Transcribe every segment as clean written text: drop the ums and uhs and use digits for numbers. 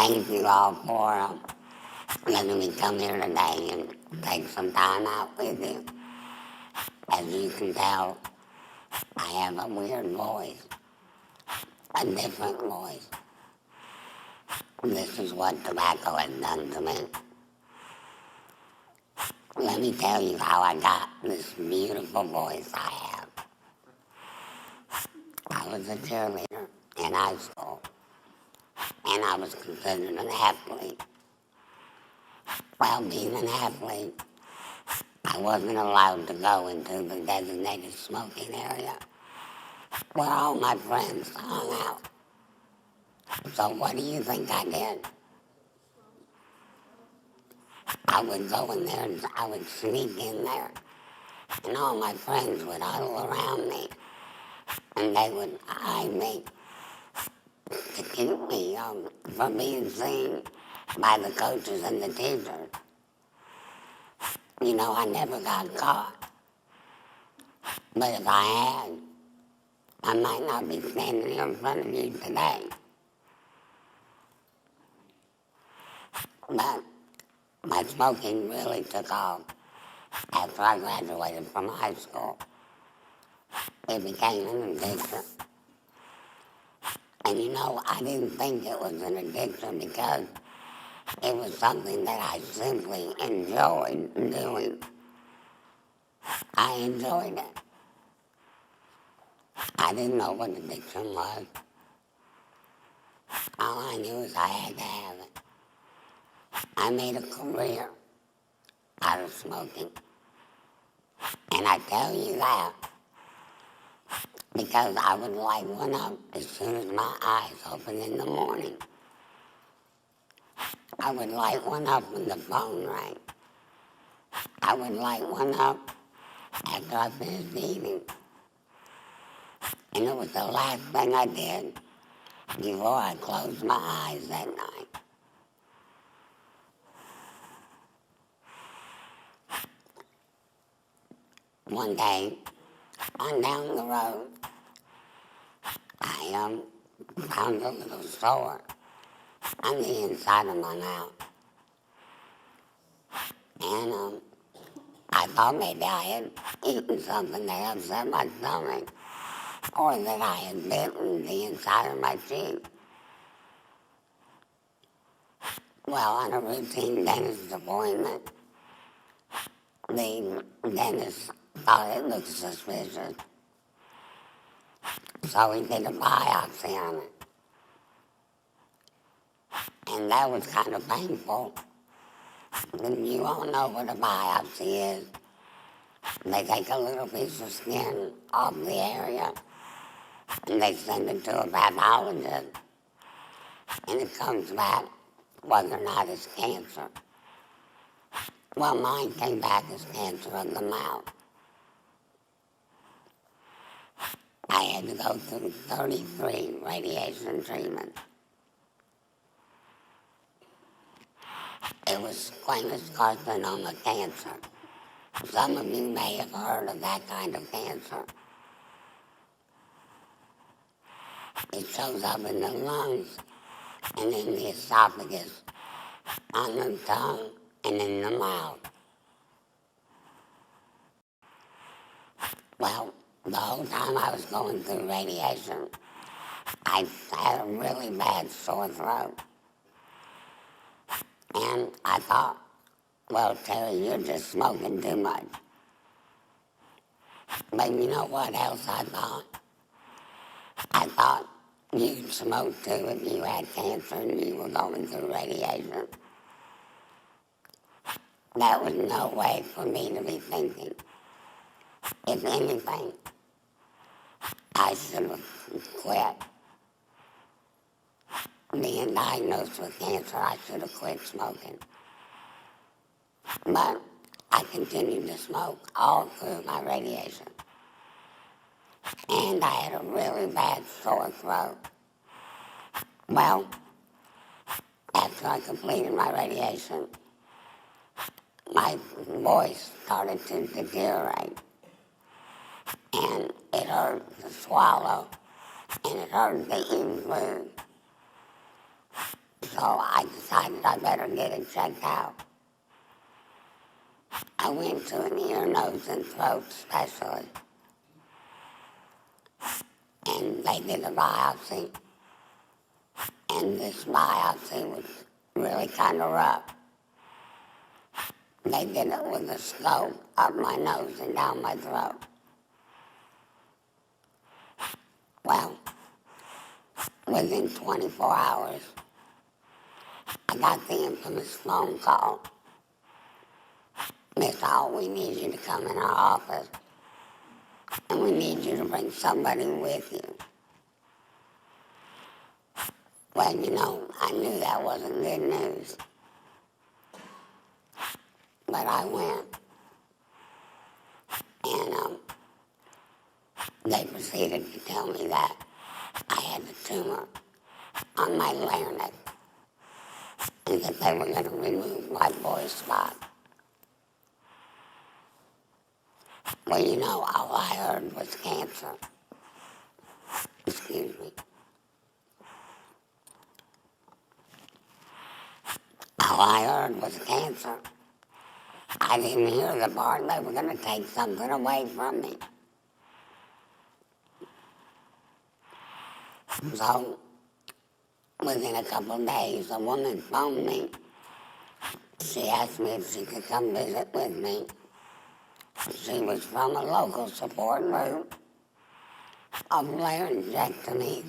thank you all for letting me come here today and take some time out with you. As you can tell, I have a weird voice, a different voice. This is what tobacco has done to me. Let me tell you how I got this beautiful voice I have. I was a cheerleader in high school, and I was considered an athlete. Well, being an athlete, I wasn't allowed to go into the designated smoking area where all my friends hung out. So what do you think I did? I would go in there and I would sneak in there, and all my friends would huddle around me, and they would hide me to keep me from being seen by the coaches and the teachers. You know, I never got caught. But if I had, I might not be standing here in front of you today. But my smoking really took off after I graduated from high school. It became an addiction. And you know, I didn't think it was an addiction because it was something that I simply enjoyed doing. I enjoyed it. I didn't know what addiction was. All I knew is I had to have it. I made a career out of smoking. And I tell you that because I would light one up as soon as my eyes opened in the morning. I would light one up when the phone rang. I would light one up after I finished eating. And it was the last thing I did before I closed my eyes that night. One day, on down the road, I found a little sore on the inside of my mouth. And I thought maybe I had eaten something that upset my stomach, or that I had bitten the inside of my cheek. Well, on a routine dentist appointment, the dentist thought it looked suspicious. So he did a biopsy on it. And that was kind of painful. And you all know what a biopsy is. They take a little piece of skin off the area and they send it to a pathologist. And it comes back whether or not it's cancer. Well, mine came back as cancer of the mouth. I had to go through 33 radiation treatments. It was squamous carcinoma cancer. Some of you may have heard of that kind of cancer. It shows up in the lungs and in the esophagus, on the tongue, and in the mouth. Well, the whole time I was going through radiation, I had a really bad sore throat. And I thought, well, Terrie, you're just smoking too much. But you know what else I thought? I thought you'd smoke too if you had cancer and you were going through radiation. That was no way for me to be thinking. If anything, I should have quit. Being diagnosed with cancer, I should have quit smoking. But I continued to smoke all through my radiation. And I had a really bad sore throat. Well, after I completed my radiation, my voice started to deteriorate. And it hurt to swallow, and it hurt to eat food. So I decided I better get it checked out. I went to an ear, nose, and throat specialist, and they did a biopsy. And this biopsy was really kind of rough. They did it with a scope up my nose and down my throat. Well, within 24 hours, I got the infamous phone call. Miss Hall, we need you to come in our office, and we need you to bring somebody with you. Well, you know, I knew that wasn't good news. But I went, and they proceeded to tell me that I had a tumor on my larynx, and that they were going to remove my voice spot. Well, you know, all I heard was cancer. Excuse me. All I heard was cancer. I didn't hear the part they were going to take something away from me. So, within a couple of days, a woman phoned me. She asked me if she could come visit with me. She was from a local support group of laryngectomy.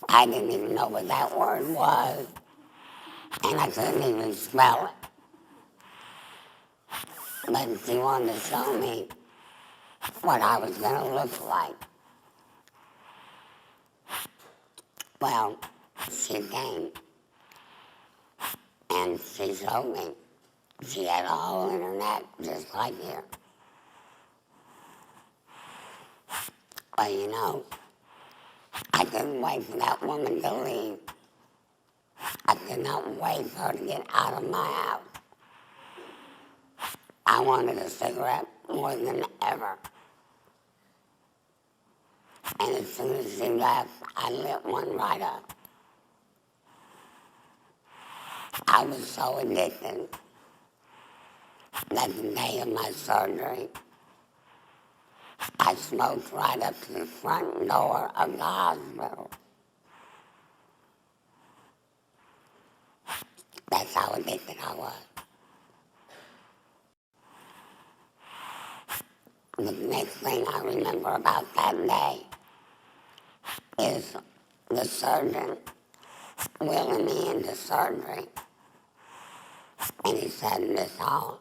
I didn't even know what that word was, and I couldn't even spell it. But she wanted to show me what I was going to look like. Well, she came, and she showed me. She had a hole in her neck, just like here. But you know, I couldn't wait for that woman to leave. I could not wait for her to get out of my house. I wanted a cigarette more than ever. And as soon as she left, I lit one right up. I was so addicted that the day of my surgery, I smoked right up to the front door of the hospital. That's how addicted I was. The next thing I remember about that day is the surgeon wheeling me into surgery. And he said, Miss Hall,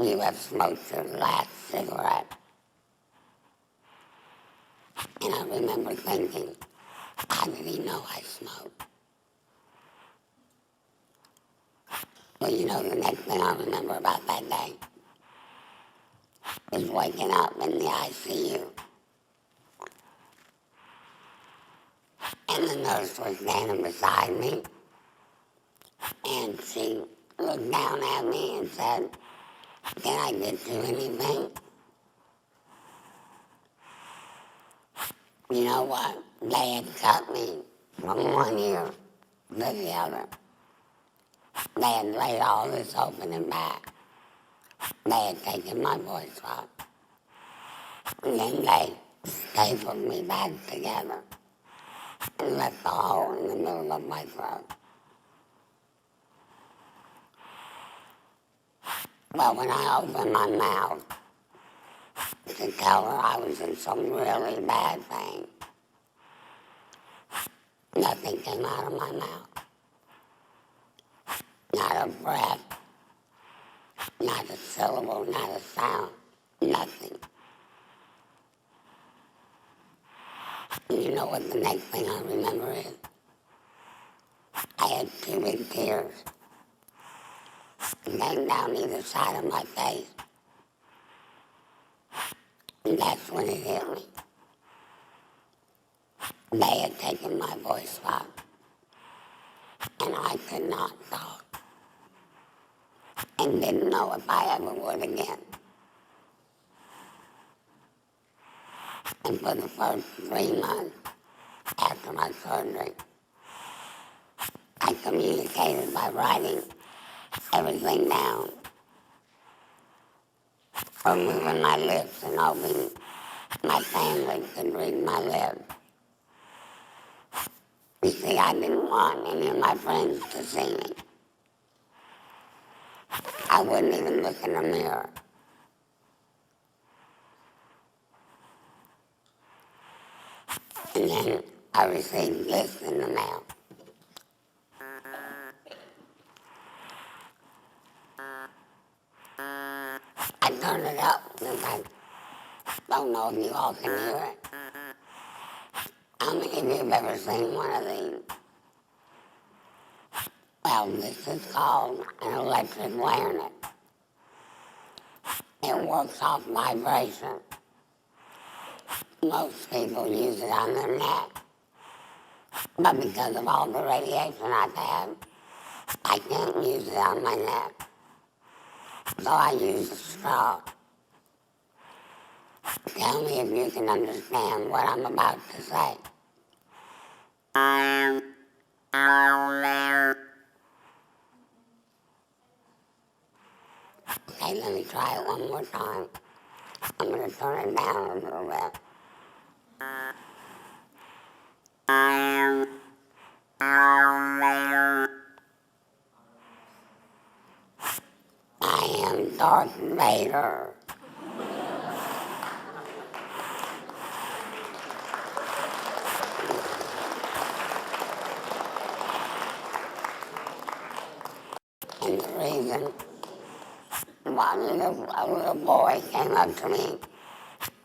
you have smoked your last cigarette. And I remember thinking, how did he know I smoked? Well, you know, the next thing I remember about that day is waking up in the ICU. And the nurse was standing beside me, and she looked down at me and said, can I get you anything? You know what? They had cut me from one ear to the other. They had laid all this open and back. They had taken my voice out. And then they stapled me back together and left the hole in the middle of my throat. Well, when I opened my mouth to tell her I was in some really bad pain, nothing came out of my mouth. Not a breath, not a syllable, not a sound, nothing. You know what the next thing I remember is? I had two big tears came down either side of my face. And that's when it hit me. They had taken my voice box, and I could not talk, and didn't know if I ever would again. And for the first 3 months after my surgery, communicated by writing everything down, or moving my lips and hoping my family could read my lips. You see, I didn't want any of my friends to see me. I wouldn't even look in the mirror. And then I received this in the mail. I turned it up because I don't know if you all can hear it. How many of you have ever seen one of these? Well, this is called an electric larinet. It works off vibration. Most people use it on their neck. But because of all the radiation I've had, I can't use it on my neck. So I use a straw. Tell me if you can understand what I'm about to say. Okay, let me try it one more time. I'm going to turn it down a little bit. I am Darth Vader. And the reason a little boy came up to me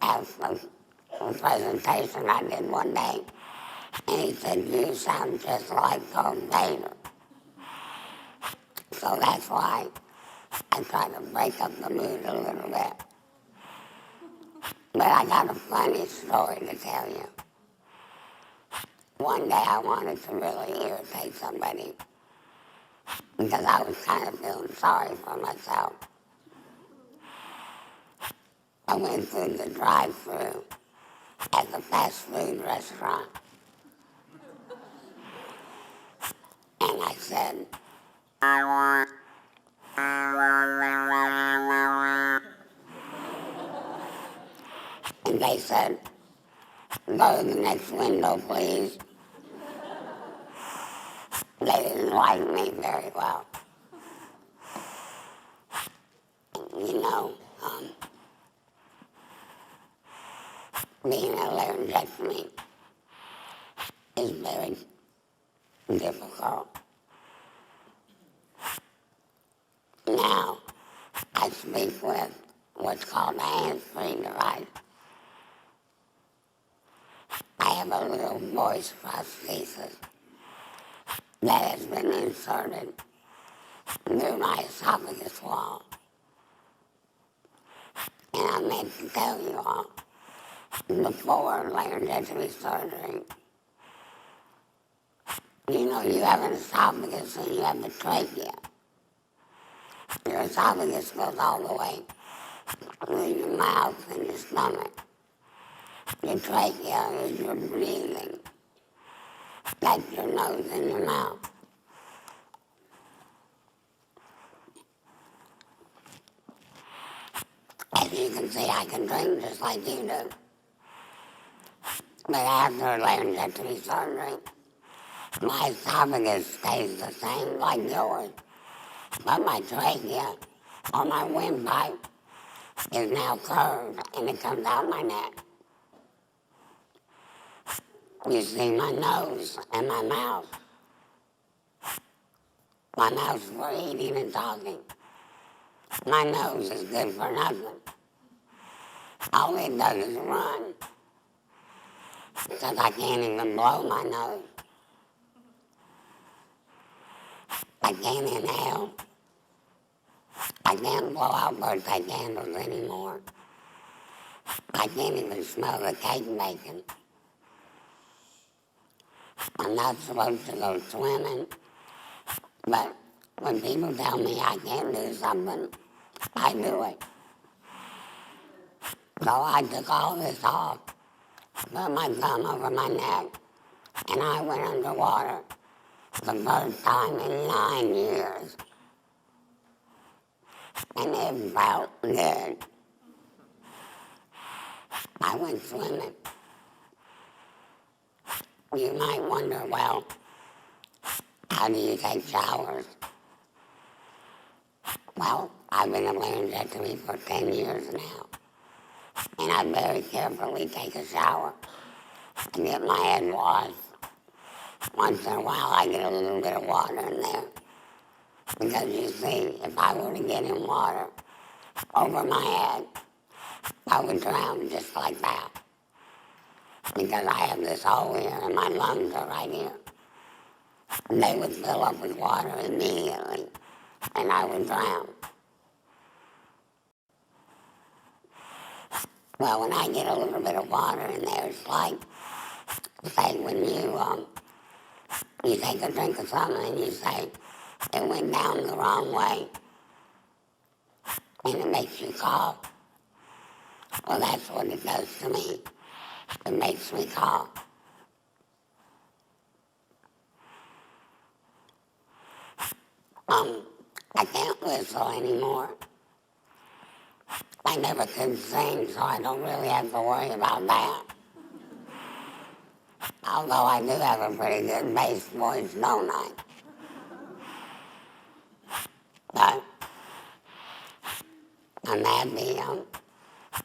after a presentation I did one day, and he said, "You sound just like Darth Vader." So that's why I try to break up the mood a little bit. But I got a funny story to tell you. One day I wanted to really irritate somebody because I was kind of feeling sorry for myself. I went through the drive-thru at the fast food restaurant, and I said, "I want..." And they said, "Go to the next window, please." They didn't like me very well. You know, being a laryngectomy is very difficult. Now, I speak with what's called a hands-free device. I have a little voice prosthesis that has been inserted through my esophagus wall. And I meant to tell you all, before laryngectomy surgery, you know, you have an esophagus and you have a trachea. Your esophagus goes all the way through your mouth and your stomach. Your trachea is your breathing. That's your nose and your mouth. As you can see, I can drink just like you do. But after laryngectomy surgery, my esophagus stays the same like yours. But my trachea, or my windpipe, is now curved and it comes out my neck. You see my nose and my mouth. My mouth's for eating and talking. My nose is good for nothing. All it does is run. Because I can't even blow my nose. I can't inhale. I can't blow out birthday candles anymore. I can't even smell the cake baking. I'm not supposed to go swimming, but when people tell me I can't do something, I do it. So I took all this off, put my thumb over my neck, and I went underwater the first time in 9 years, and it felt good. I went swimming. You might wonder, well, how do you take showers? Well, I've been a laryngectomy for 10 years now, and I very carefully take a shower and get my head washed. Once in a while, I get a little bit of water in there. Because you see, if I were to get in water over my head, I would drown just like that. Because I have this hole here and my lungs are right here. They would fill up with water immediately, and I would drown. Well, when I get a little bit of water in there, it's like, say, when you take a drink of something and you say, it went down the wrong way, and it makes you cough. Well, that's what it does to me. It makes me cough. I can't whistle anymore. I never could sing, so I don't really have to worry about that. Although I do have a pretty good bass voice, don't I? But I'm happy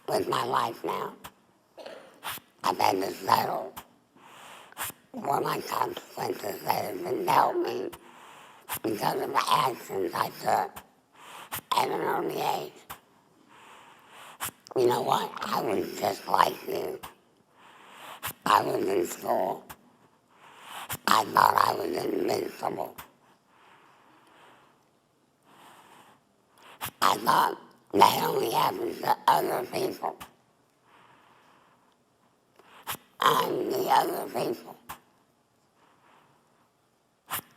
with my life now. I've had to settle for my consequences that have been dealt me because of the actions I took at an early age. You know what? I was just like you. I was in school. I thought I was invincible. I thought that only happens to other people. I'm the other people.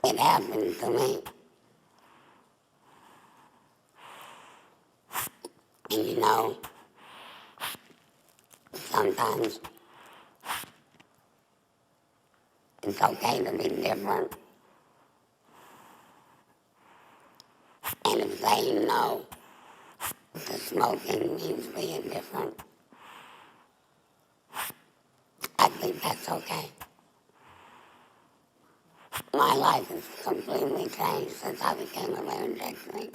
It happened to me. And you know, sometimes it's okay to be different. And if they know that smoking means being different, I think that's okay. My life has completely changed since I became a laryngectomy.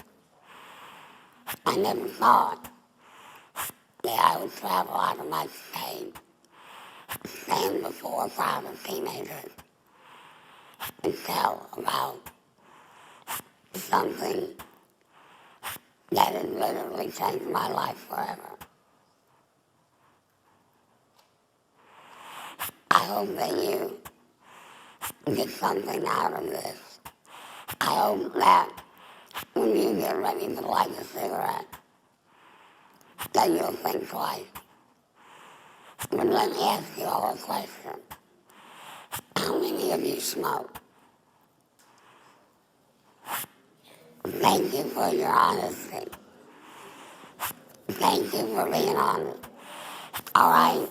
I never thought that I would travel out of my state, stand before a crowd of teenagers, and tell about something that has literally changed my life forever. I hope that you get something out of this. I hope that when you get ready to light a cigarette, that you'll think twice. But let me ask you all a question. How many of you smoke? Thank you for your honesty. Thank you for being honest. All right.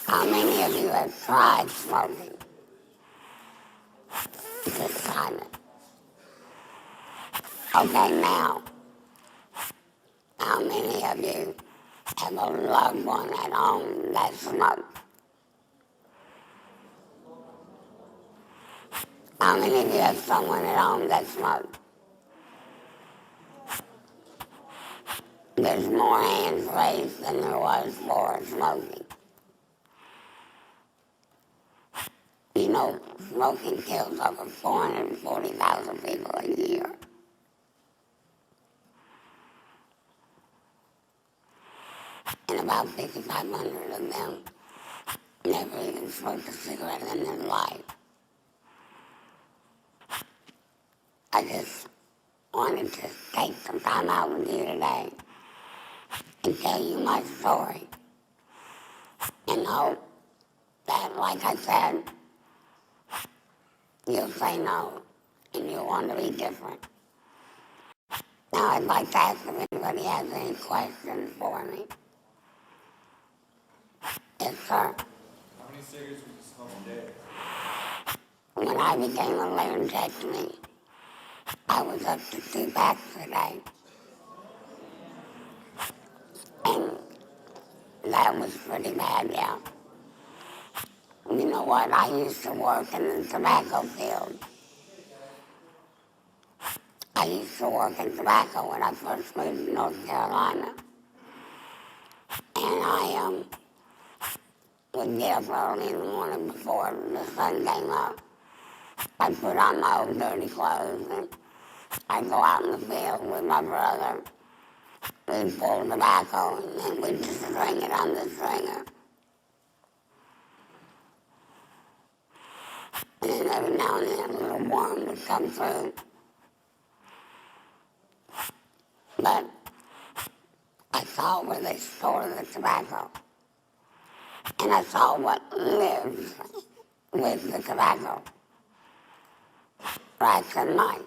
How many of you have tried smoking? Just try it. Okay, now, how many of you have a loved one at home that smokes? How many of you have someone at home that smokes? There's more hands raised than there was for smoking. You know, smoking kills over 440,000 people a year. And about 5,500 of them never even smoked a cigarette in their life. I just wanted to take some time out with you today and tell you my story. And hope that, like I said, you'll say no and you'll want to be different. Now I'd like to ask if anybody has any questions for me. Yes, sir. How many cigarettes would you smoke a day? when I became a laryngectomy, I was up to 2 packs a day. And that was pretty bad, yeah. You know what? I used to work in the tobacco field. I used to work in tobacco when I first moved to North Carolina. And I would get up early in the morning before the sun came up. I'd put on my old dirty clothes and I'd go out in the field with my brother. We'd pull tobacco and then we'd just string it on the stringer. And then every now and then a little worm would come through. But I saw where they store the tobacco. And I saw what lives with the tobacco. Rats and mice.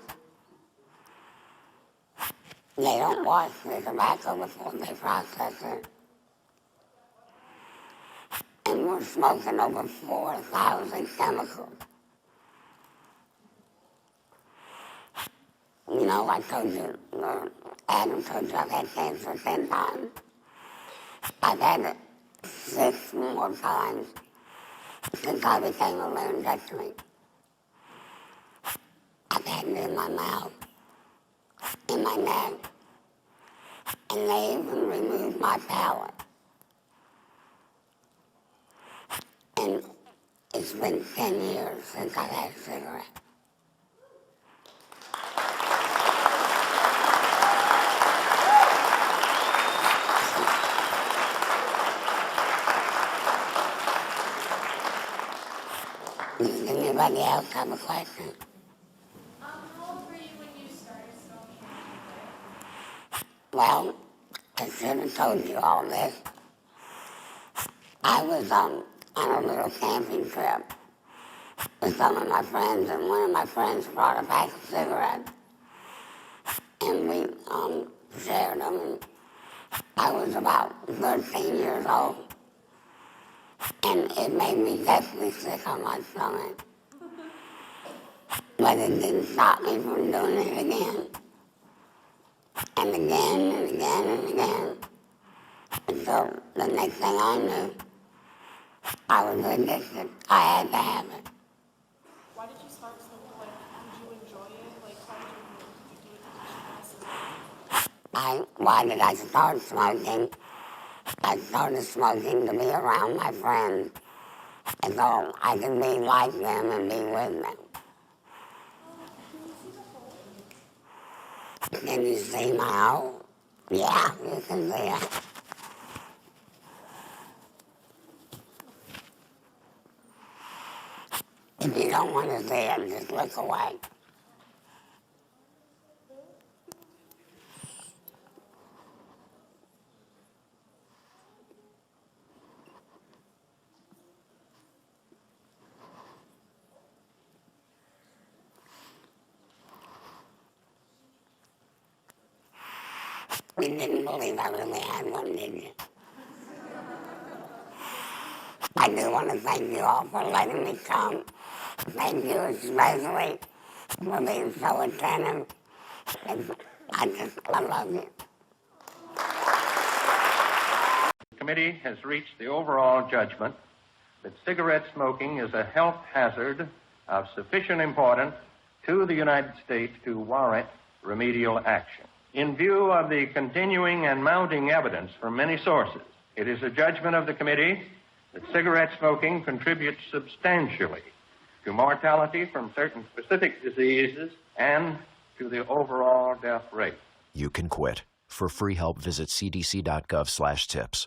They don't wash the tobacco before they process it. And we're smoking over 4,000 chemicals. You know, I told you, Adam told you I've had cancer 10 times. I've had it 6 more times since I became a laryngectomy. I've had it in my mouth, in my neck, and they even removed my palate. And it's been 10 years since I've had a cigarette. Does anybody else have a question? How old were you when you started smoking? Well, I should have told you all this. I was on a little camping trip with some of my friends, and one of my friends brought a pack of cigarettes. And we shared them, and I was about 13 years old. And it made me deathly sick on my stomach. But it didn't stop me from doing it again. And again, and again, and again. Until the next thing I knew, I was addicted. I had to have it. Why did you start smoking? Like, did you enjoy it? Like, how did you do it? Did you Why did I start smoking? I started smoking to be around my friends, and so I could be like them and be with them. Can you see my hole? Yeah, you can see it. If you don't want to see it, just look away. You didn't believe I really had one, did you? I do want to thank you all for letting me come. Thank you especially for being so attentive. I love you. The committee has reached the overall judgment that cigarette smoking is a health hazard of sufficient importance to the United States to warrant remedial action. In view of the continuing and mounting evidence from many sources, it is a judgment of the committee that cigarette smoking contributes substantially to mortality from certain specific diseases and to the overall death rate. You can quit. For free help, visit cdc.gov/tips.